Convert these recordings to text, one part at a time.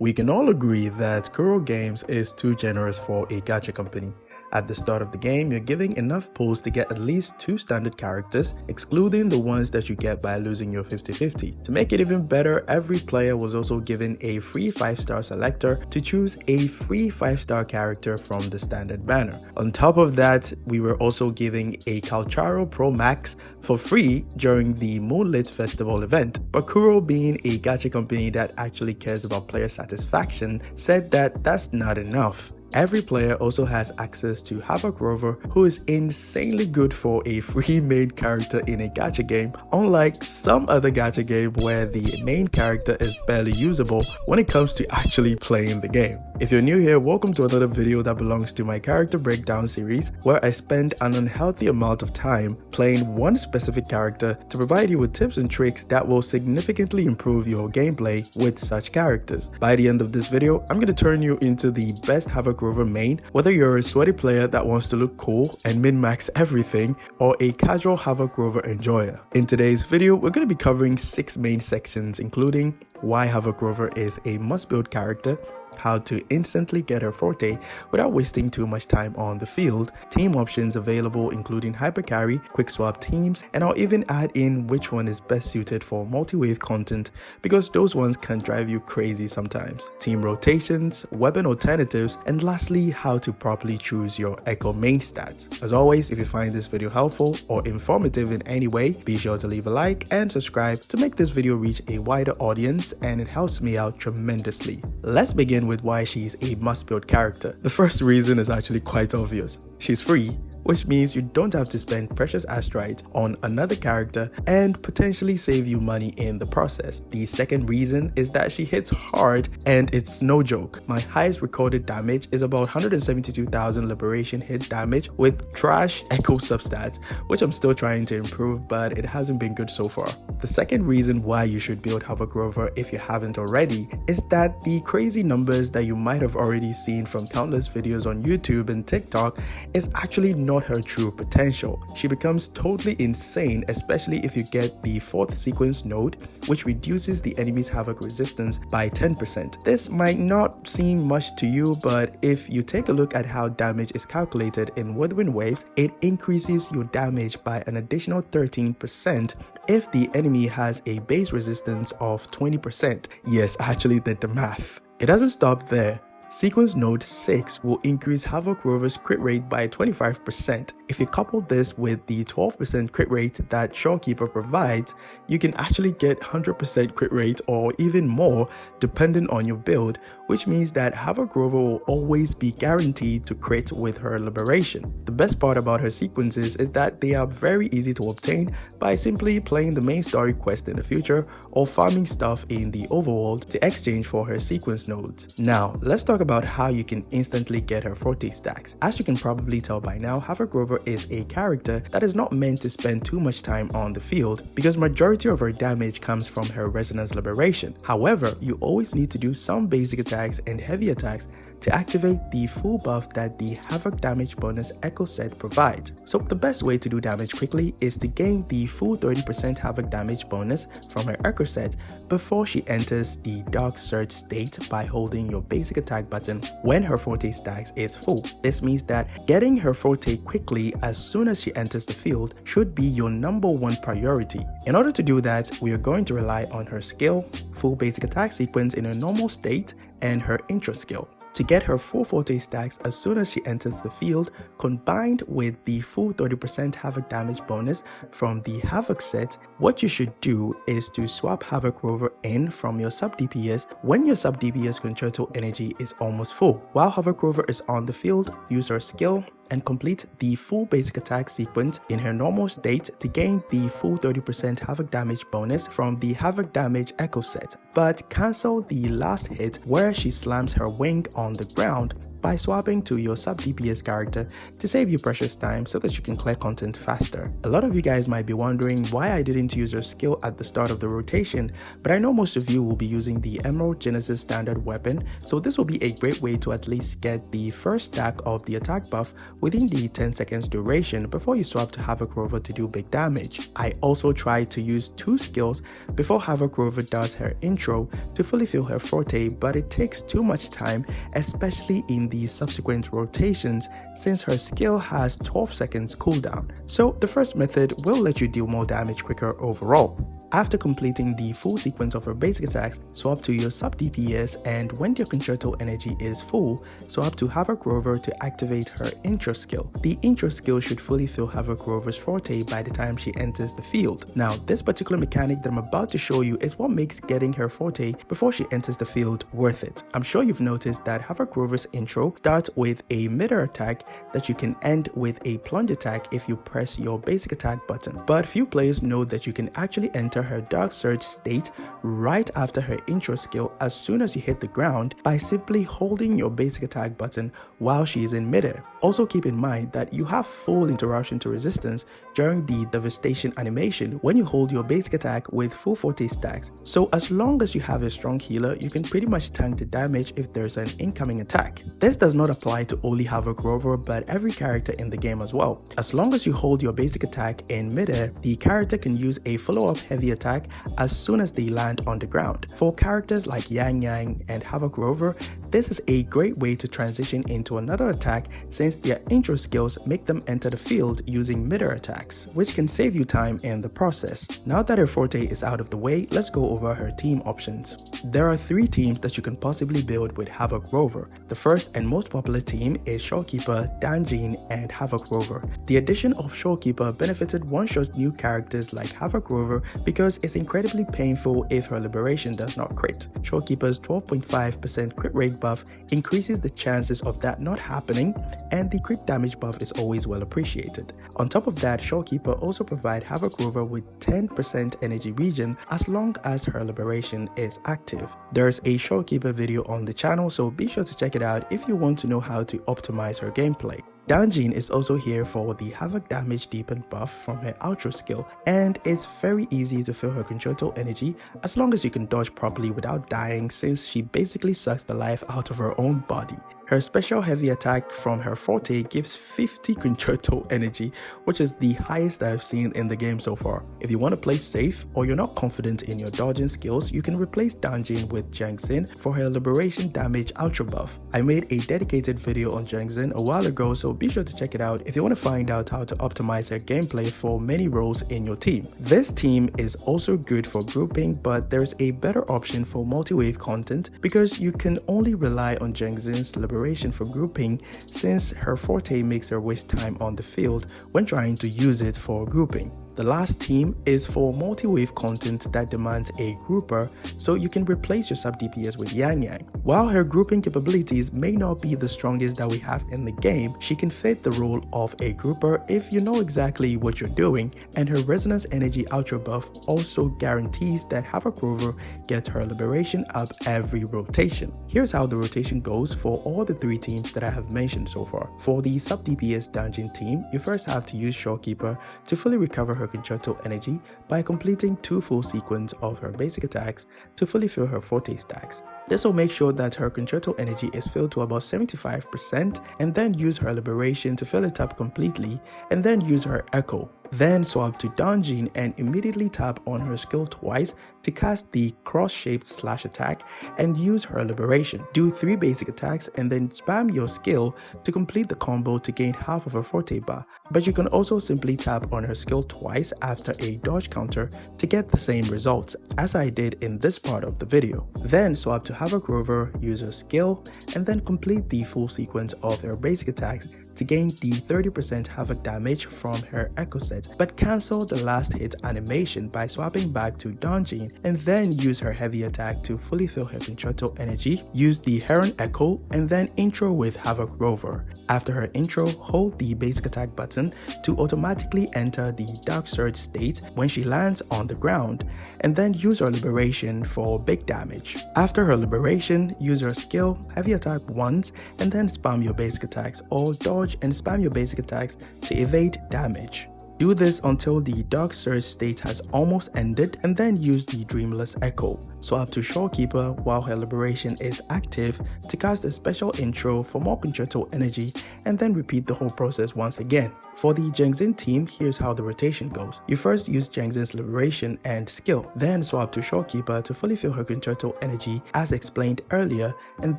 We can all agree that Kuro Games is too generous for a gacha company. At the start of the game, you're giving enough pulls to get at least 2 standard characters, excluding the ones that you get by losing your 50-50. To make it even better, every player was also given a free 5-star selector to choose a free 5-star character from the standard banner. On top of that, we were also giving a Calcharo Pro Max for free during the Moonlit Festival event. But Kuro, being a gacha company that actually cares about player satisfaction, said that that's not enough. Every player also has access to Havoc Rover, who is insanely good for a free main character in a gacha game, unlike some other gacha game where the main character is barely usable when it comes to actually playing the game. If you're new here, welcome to another video that belongs to my character breakdown series, where I spend an unhealthy amount of time playing one specific character to provide you with tips and tricks that will significantly improve your gameplay with such characters. By the end of this video, I'm going to turn you into the best Havoc Rover main, whether you're a sweaty player that wants to look cool and min-max everything, or a casual Havoc Rover enjoyer. In today's video, we're going to be covering 6 main sections, including why Havoc Rover is a must-build character, how to instantly get her Forte without wasting too much time on the field, team options available including hyper carry, quick swap teams, and I'll even add in which one is best suited for multi-wave content because those ones can drive you crazy sometimes, team rotations, weapon alternatives, and lastly how to properly choose your Echo main stats. As always, if you find this video helpful or informative in any way, be sure to leave a like and subscribe to make this video reach a wider audience, and it helps me out tremendously. Let's begin with why she's a must-build character. The first reason is actually quite obvious. She's free, which means you don't have to spend precious astrites on another character and potentially save you money in the process. The second reason is that she hits hard, and it's no joke. My highest recorded damage is about 172,000 liberation hit damage with trash echo substats, which I'm still trying to improve, but it hasn't been good so far. The second reason why you should build Havoc Rover if you haven't already is that the crazy numbers that you might have already seen from countless videos on YouTube and TikTok is actually not her true potential. She becomes totally insane, especially if you get the 4th sequence node, which reduces the enemy's Havoc resistance by 10%. This might not seem much to you, but if you take a look at how damage is calculated in Whirlwind Waves, it increases your damage by an additional 13% if the enemy has a base resistance of 20%. Yes, I actually did the math. It doesn't stop there. Sequence Node 6 will increase Havoc Rover's crit rate by 25%. If you couple this with the 12% crit rate that Shorekeeper provides, you can actually get 100% crit rate or even more depending on your build, which means that Havoc Rover will always be guaranteed to crit with her liberation. The best part about her sequences is that they are very easy to obtain by simply playing the main story quest in the future or farming stuff in the overworld to exchange for her sequence nodes. Now, let's talk about how you can instantly get her Forte stacks. As you can probably tell by now, Havoc Rover is a character that is not meant to spend too much time on the field because majority of her damage comes from her resonance liberation. However, you always need to do some basic attacks and heavy attacks to activate the full buff that the Havoc damage bonus Echo set provides. So the best way to do damage quickly is to gain the full 30% Havoc damage bonus from her Echo set before she enters the Dark Surge state by holding your basic attack button when her Forte stacks is full. This means that getting her Forte quickly as soon as she enters the field should be your #1 priority. In order to do that, we are going to rely on her skill, full basic attack sequence in her normal state, and her intro skill. To get her full Forte stacks as soon as she enters the field, combined with the full 30% Havoc damage bonus from the Havoc set, what you should do is to swap Havoc Rover in from your sub DPS when your sub DPS concerto energy is almost full. While Havoc Rover is on the field, use her skill and complete the full basic attack sequence in her normal state to gain the full 30% Havoc damage bonus from the Havoc damage Echo set, but cancel the last hit where she slams her wing on the ground by swapping to your sub DPS character to save you precious time so that you can clear content faster. A lot of you guys might be wondering why I didn't use her skill at the start of the rotation, but I know most of you will be using the Emerald Genesis standard weapon, so this will be a great way to at least get the first stack of the attack buff within the 10 seconds duration before you swap to Havoc Rover to do big damage. I also tried to use 2 skills before Havoc Rover does her intro to fully fill her Forte, but it takes too much time, especially in the subsequent rotations, since her skill has 12 seconds cooldown. So the first method will let you deal more damage quicker overall. After completing the full sequence of her basic attacks, swap to your sub DPS, and when your concerto energy is full, swap to Havoc Rover to activate her intro skill. The intro skill should fully fill Havoc Rover's Forte by the time she enters the field. Now, this particular mechanic that I'm about to show you is what makes getting her Forte before she enters the field worth it. I'm sure you've noticed that Havoc Rover's intro starts with a mid-air attack that you can end with a plunge attack if you press your basic attack button. But few players know that you can actually enter her Dark Surge state right after her intro skill as soon as you hit the ground by simply holding your basic attack button while she is in midair. Also keep in mind that you have full interruption to resistance during the devastation animation when you hold your basic attack with full Forte stacks. So as long as you have a strong healer, you can pretty much tank the damage if there's an incoming attack. This does not apply to only Havoc Rover but every character in the game as well. As long as you hold your basic attack in midair, the character can use a follow-up heavy attack as soon as they land on the ground. For characters like Yang Yang and Havoc Rover, this is a great way to transition into another attack since their intro skills make them enter the field using mid-air attacks, which can save you time in the process. Now that her Forte is out of the way, let's go over her team options. There are 3 teams that you can possibly build with Havoc Rover. The first and most popular team is Shorekeeper, Danjin, and Havoc Rover. The addition of Shorekeeper benefited one-shot new characters like Havoc Rover because it's incredibly painful if her liberation does not crit. Shorekeeper's 12.5% crit rate buff increases the chances of that not happening, and the crit damage buff is always well appreciated. On top of that, Shorekeeper also provides Havoc Rover with 10% energy regen as long as her liberation is active. There's a Shorekeeper video on the channel, so be sure to check it out if you want to know how to optimize her gameplay. Danjin is also here for the Havoc damage deepened buff from her outro skill, and it's very easy to fill her concerto energy as long as you can dodge properly without dying, since she basically sucks the life out of her own body. Her special heavy attack from her Forte gives 50 concerto energy, which is the highest I've seen in the game so far. If you want to play safe or you're not confident in your dodging skills, you can replace Danjin with Jangxin for her liberation damage outro buff. I made a dedicated video on Jangxin a while ago, so be sure to check it out if you want to find out how to optimize her gameplay for many roles in your team. This team is also good for grouping, but there's a better option for multi-wave content because you can only rely on Jangxin's liberation for grouping, since her Forte makes her waste time on the field when trying to use it for grouping. The last team is for multi-wave content that demands a grouper, so you can replace your sub DPS with Yang Yang. While her grouping capabilities may not be the strongest that we have in the game, she can fit the role of a grouper if you know exactly what you're doing, and her resonance energy outro buff also guarantees that Havoc Rover gets her liberation up every rotation. Here's how the rotation goes for all the 3 teams that I have mentioned so far. For the sub DPS dungeon team, you first have to use Shorekeeper to fully recover her concerto energy by completing 2 full sequences of her basic attacks to fully fill her Forte stacks. This will make sure that her concerto energy is filled to about 75%, and then use her liberation to fill it up completely, and then use her echo. Then swap to Danjin and immediately tap on her skill twice to cast the cross-shaped slash attack and use her liberation. Do 3 basic attacks and then spam your skill to complete the combo to gain half of her Forte bar, but you can also simply tap on her skill twice after a dodge counter to get the same results, as I did in this part of the video. Then swap to Havoc Rover, use her skill, and then complete the full sequence of her basic attacks to gain the 30% Havoc damage from her Echo set, but cancel the last hit animation by swapping back to Donjin and then use her heavy attack to fully fill her Concerto energy, use the Heron Echo, and then intro with Havoc Rover. After her intro, hold the basic attack button to automatically enter the Dark Surge state when she lands on the ground, and then use her Liberation for big damage. After her Liberation, use her skill, heavy attack once, and then spam your basic attacks or dodge and spam your basic attacks to evade damage. Do this until the Dark Surge state has almost ended, and then use the Dreamless Echo. Swap to Shorekeeper while her Liberation is active to cast a special intro for more Concerto energy, and then repeat the whole process once again. For the Jengzin team, here's how the rotation goes. You first use Jengzin's Liberation and skill, then swap to Shorekeeper to fully fill her Concerto energy as explained earlier, and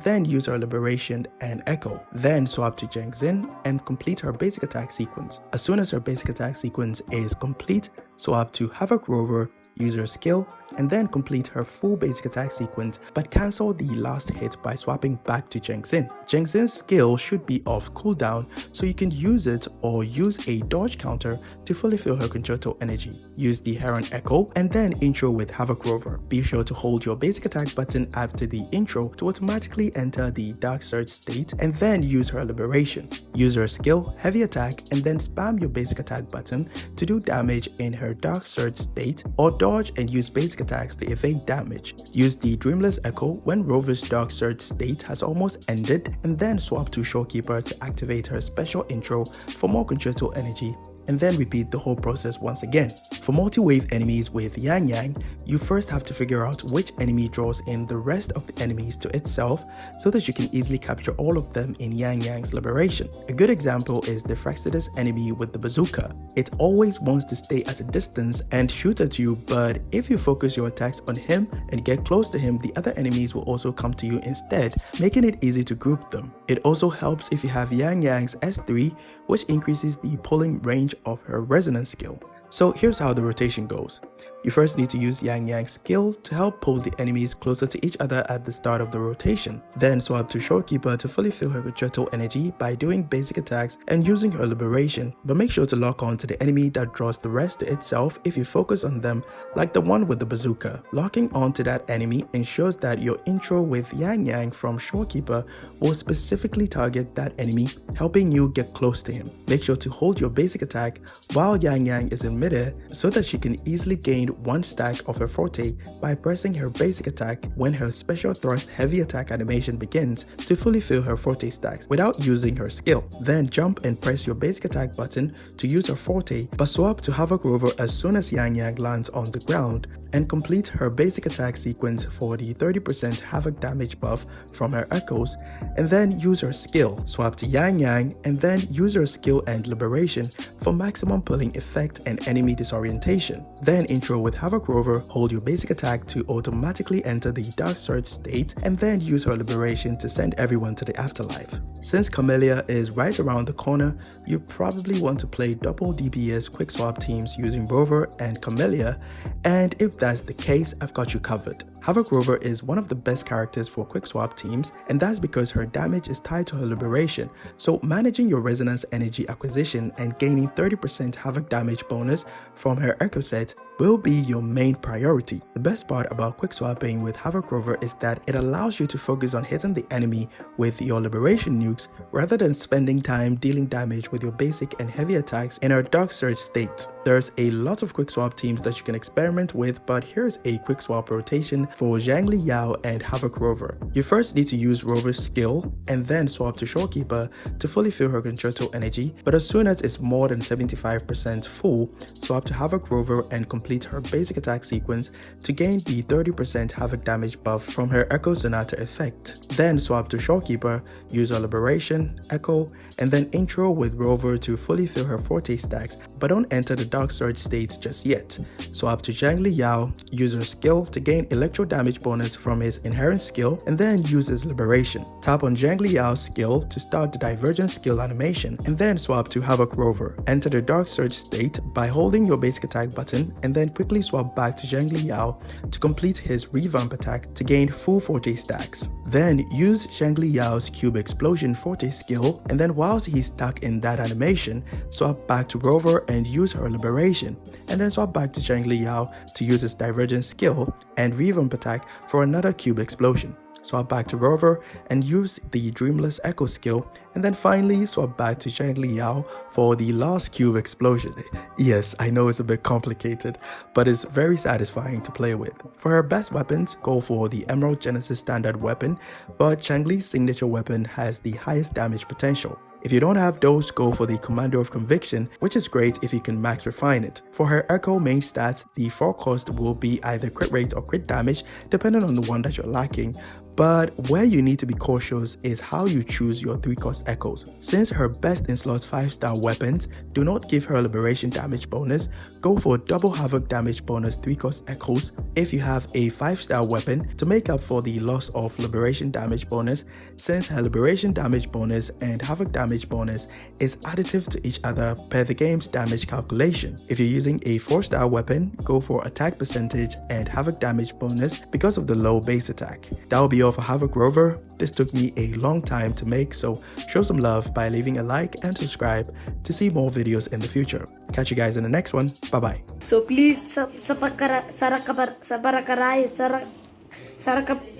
then use her Liberation and Echo. Then swap to Jengzin and complete her basic attack sequence. As soon as her basic attack sequence is complete, swap to Havoc Rover, use her skill, and then complete her full basic attack sequence, but cancel the last hit by swapping back to Jengzin. Jengzin's skill should be off cooldown, so you can use it or use a dodge counter to fully fill her Concerto energy. Use the Heron Echo and then intro with Havoc Rover. Be sure to hold your basic attack button after the intro to automatically enter the Dark Surge state, and then use her Liberation. Use her skill, heavy attack, and then spam your basic attack button to do damage in her Dark Surge state, or dodge and use basic attacks to evade damage. Use the Dreamless Echo when Rover's Dark Surge state has almost ended, and then swap to Shorekeeper to activate her special intro for more Concerto energy, and then repeat the whole process once again. For multi-wave enemies with Yang Yang, you first have to figure out which enemy draws in the rest of the enemies to itself so that you can easily capture all of them in Yang Yang's Liberation. A good example is the Frexidus enemy with the bazooka. It always wants to stay at a distance and shoot at you, but if you focus your attacks on him and get close to him, the other enemies will also come to you instead, making it easy to group them. It also helps if you have Yang Yang's S3, which increases the pulling range of her resonance skill. So here's how the rotation goes. You first need to use Yang Yang's skill to help pull the enemies closer to each other at the start of the rotation. Then swap to Shorekeeper to fully fill her Concerto energy by doing basic attacks and using her Liberation, but make sure to lock on to the enemy that draws the rest to itself if you focus on them, like the one with the bazooka. Locking on to that enemy ensures that your intro with Yang Yang from Shorekeeper will specifically target that enemy, helping you get close to him. Make sure to hold your basic attack while Yang Yang is in midair so that she can easily gain one stack of her Forte by pressing her basic attack when her special thrust heavy attack animation begins to fully fill her Forte stacks without using her skill. Then jump and press your basic attack button to use her Forte, but swap to Havoc Rover as soon as Yang Yang lands on the ground and complete her basic attack sequence for the 30% Havoc damage buff from her echoes, and then use her skill. Swap to Yang Yang and then use her skill and Liberation for maximum pulling effect and enemy disorientation. Then intro with Havoc Rover, hold your basic attack to automatically enter the Dark Surge state, and then use her Liberation to send everyone to the afterlife. Since Camellia is right around the corner, you probably want to play double DPS quick swap teams using Rover and Camellia, and if that's the case, I've got you covered. Havoc Rover is one of the best characters for quick swap teams, and that's because her damage is tied to her Liberation, so managing your resonance energy acquisition and gaining 30% Havoc damage bonus from her Echo set will be your main priority. The best part about quick swapping with Havoc Rover is that it allows you to focus on hitting the enemy with your Liberation nukes rather than spending time dealing damage with your basic and heavy attacks in her Dark Surge state. There's a lot of quick swap teams that you can experiment with, but here's a quick swap rotation for Zhangli Yao and Havoc Rover. You first need to use Rover's skill and then swap to Shorekeeper to fully fill her Concerto energy, but as soon as it's more than 75% full, swap to Havoc Rover and complete her basic attack sequence to gain the 30% Havoc damage buff from her Echo Sonata effect. Then swap to Shorekeeper, use her Liberation, Echo, and then intro with Rover to fully fill her Forte stacks, but don't enter the Dark Surge state just yet. Swap to Zhangli Yao, use her skill to gain electro damage bonus from his inherent skill, and then use his Liberation. Tap on Zhangli Yao's skill to start the Divergent skill animation, and then swap to Havoc Rover. Enter the Dark Surge state by holding your basic attack button, and then then quickly swap back to Zheng Liao to complete his revamp attack to gain full Forte stacks. Then use Zheng Liao's Cube Explosion Forte skill, and then whilst he's stuck in that animation, swap back to Rover and use her Liberation, and then swap back to Zheng Liao to use his Divergence skill and revamp attack for another Cube Explosion. Swap back to Rover and use the Dreamless Echo skill, and then finally swap back to Zheng Liao for the last Cube Explosion. Yes, I know it's a bit complicated, but it's very satisfying to play with. For her best weapons, go for the Emerald Genesis standard weapon, but Zheng Li's signature weapon has the highest damage potential. If you don't have those, go for the Commander of Conviction, which is great if you can max refine it. For her Echo main stats, the 4 cost will be either crit rate or crit damage, depending on the one that you're lacking. But where you need to be cautious is how you choose your 3 cost echoes. Since her best in slots 5-star weapons do not give her liberation damage bonus, go for double havoc damage bonus 3 cost echoes if you have a 5-star weapon to make up for the loss of liberation damage bonus, since her liberation damage bonus and havoc damage bonus is additive to each other per the game's damage calculation. If you're using a 4-star weapon, go for attack percentage and havoc damage bonus because of the low base attack. That will be all for Havoc Rover. This took me a long time to make, so show some love by leaving a like and subscribe to see more videos in the future. Catch you guys in the next one. Bye bye. So please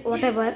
whatever